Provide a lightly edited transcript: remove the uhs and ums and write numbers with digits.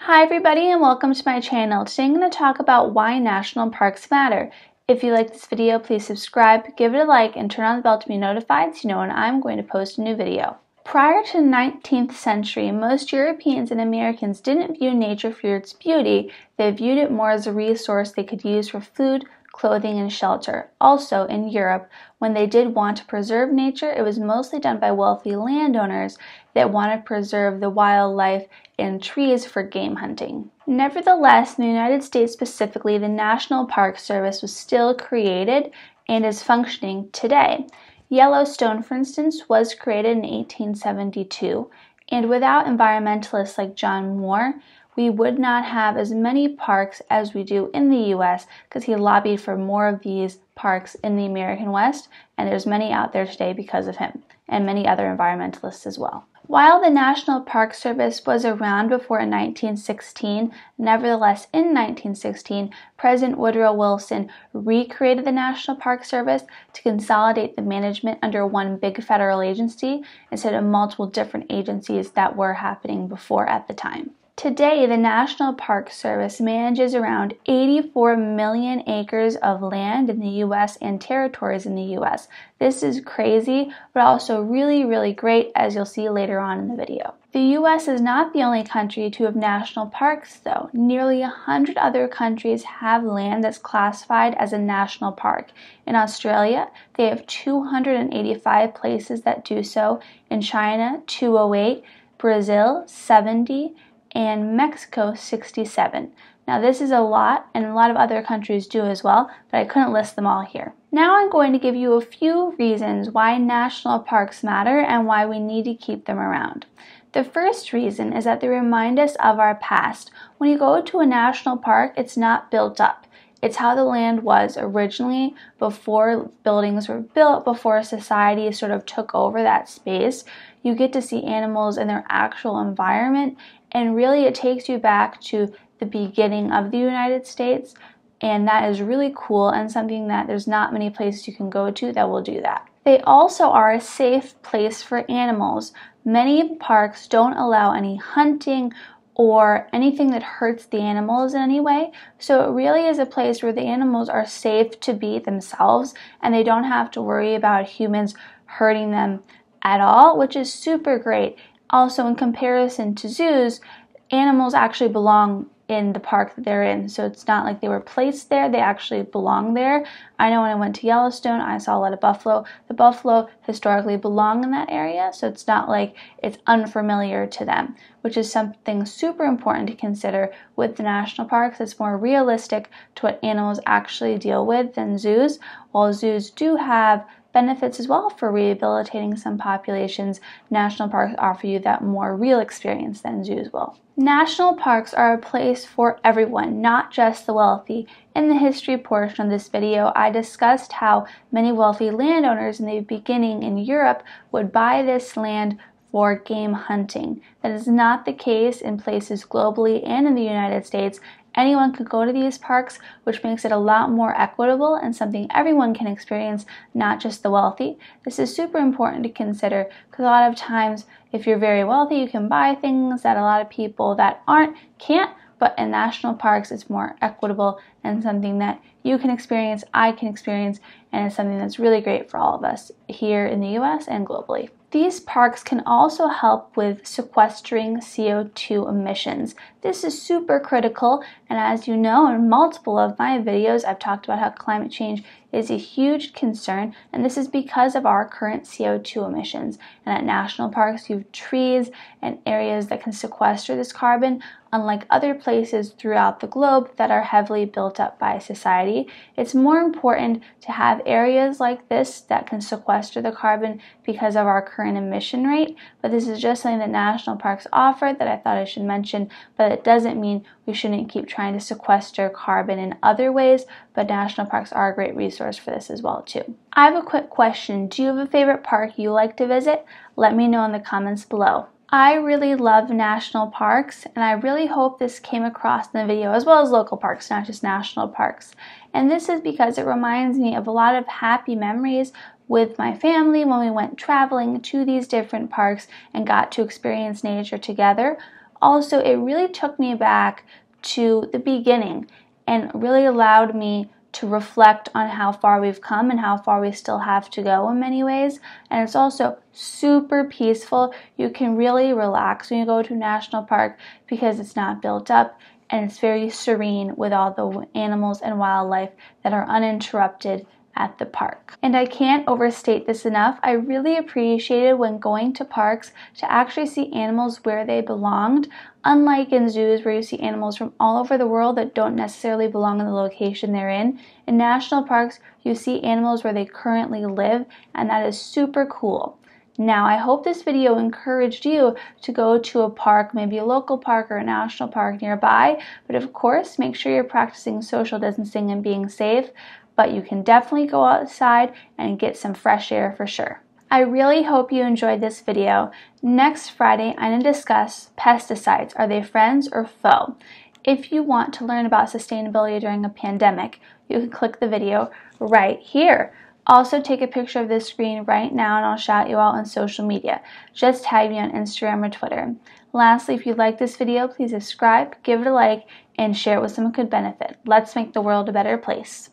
Hi everybody and welcome to my channel. Today I'm going to talk about why national parks matter. If you like this video, please subscribe, give it a like, and turn on the bell to be notified so you know when I'm going to post a new video. Prior to the 19th century, most Europeans and Americans didn't view nature for its beauty. They viewed it more as a resource they could use for food, clothing, and shelter. Also, in Europe, when they did want to preserve nature, it was mostly done by wealthy landowners that wanted to preserve the wildlife and trees for game hunting. Nevertheless, in the United States specifically, the National Park Service was still created and is functioning today. Yellowstone, for instance, was created in 1872, and without environmentalists like John Moore, we would not have as many parks as we do in the US because he lobbied for more of these parks in the American West, and there's many out there today because of him, and many other environmentalists as well. While the National Park Service was around before 1916, nevertheless in 1916, President Woodrow Wilson recreated the National Park Service to consolidate the management under one big federal agency instead of multiple different agencies that were happening before at the time. Today, the National Park Service manages around 84 million acres of land in the U.S. and territories in the U.S. This is crazy, but also really great, as you'll see later on in the video. The U.S. is not the only country to have national parks, though. Nearly 100 other countries have land that's classified as a national park. In Australia, they have 285 places that do so. In China, 208, Brazil, 70, and Mexico 67. Now this is a lot, and a lot of other countries do as well, but I couldn't list them all here. Now I'm going to give you a few reasons why national parks matter and why we need to keep them around. The first reason is that they remind us of our past. When you go to a national park, it's not built up. It's how the land was originally before buildings were built, before society sort of took over that space. You get to see animals in their actual environment, and really it takes you back to the beginning of the United States, and that is really cool and something that there's not many places you can go to that will do that. They also are a safe place for animals. Many parks don't allow any hunting or anything that hurts the animals in any way, so it really is a place where the animals are safe to be themselves and they don't have to worry about humans hurting them at all, which is super great. Also, in comparison to zoos, animals actually belong in the park that they're in, so it's not like they were placed there, they actually belong there. I know when I went to Yellowstone, I saw a lot of buffalo. The buffalo historically belong in that area, so it's not like it's unfamiliar to them, which is something super important to consider with the national parks. It's more realistic to what animals actually deal with than zoos. While zoos do have benefits as well for rehabilitating some populations, national parks offer you that more real experience than zoos will. National parks are a place for everyone, not just the wealthy. In the history portion of this video, I discussed how many wealthy landowners in the beginning in Europe would buy this land for game hunting. That is not the case in places globally and in the United States. Anyone could go to these parks, which makes it a lot more equitable and something everyone can experience, not just the wealthy. This is super important to consider because a lot of times if you're very wealthy, you can buy things that a lot of people that aren't can't, but in national parks it's more equitable and something that you can experience, I can experience, and it's something that's really great for all of us here in the US and globally. These parks can also help with sequestering CO2 emissions. This is super critical, and as you know, in multiple of my videos, I've talked about how climate change is a huge concern, and this is because of our current CO2 emissions. And at national parks, you have trees and areas that can sequester this carbon, unlike other places throughout the globe that are heavily built up by society. It's more important to have areas like this that can sequester the carbon because of our current emission rate, but this is just something that national parks offer that I thought I should mention, but it doesn't mean we shouldn't keep trying to sequester carbon in other ways, but national parks are a great resource for this as well too. I have a quick question. Do you have a favorite park you like to visit? Let me know in the comments below. I really love national parks, and I really hope this came across in the video, as well as local parks, not just national parks. And this is because it reminds me of a lot of happy memories with my family when we went traveling to these different parks and got to experience nature together. Also, it really took me back to the beginning and really allowed me to reflect on how far we've come and how far we still have to go in many ways. And it's also super peaceful. You can really relax when you go to a national park because it's not built up and it's very serene with all the animals and wildlife that are uninterrupted at the park. And I can't overstate this enough. I really appreciated when going to parks to actually see animals where they belonged. Unlike in zoos where you see animals from all over the world that don't necessarily belong in the location they're in national parks you see animals where they currently live, and that is super cool. Now, I hope this video encouraged you to go to a park, maybe a local park or a national park nearby, but of course, make sure you're practicing social distancing and being safe, but you can definitely go outside and get some fresh air for sure. I really hope you enjoyed this video. Next Friday, I'm going to discuss pesticides. Are they friends or foe? If you want to learn about sustainability during a pandemic, you can click the video right here. Also, take a picture of this screen right now and I'll shout you out on social media. Just tag me on Instagram or Twitter. Lastly, if you like this video, please subscribe, give it a like, and share it with someone who could benefit. Let's make the world a better place.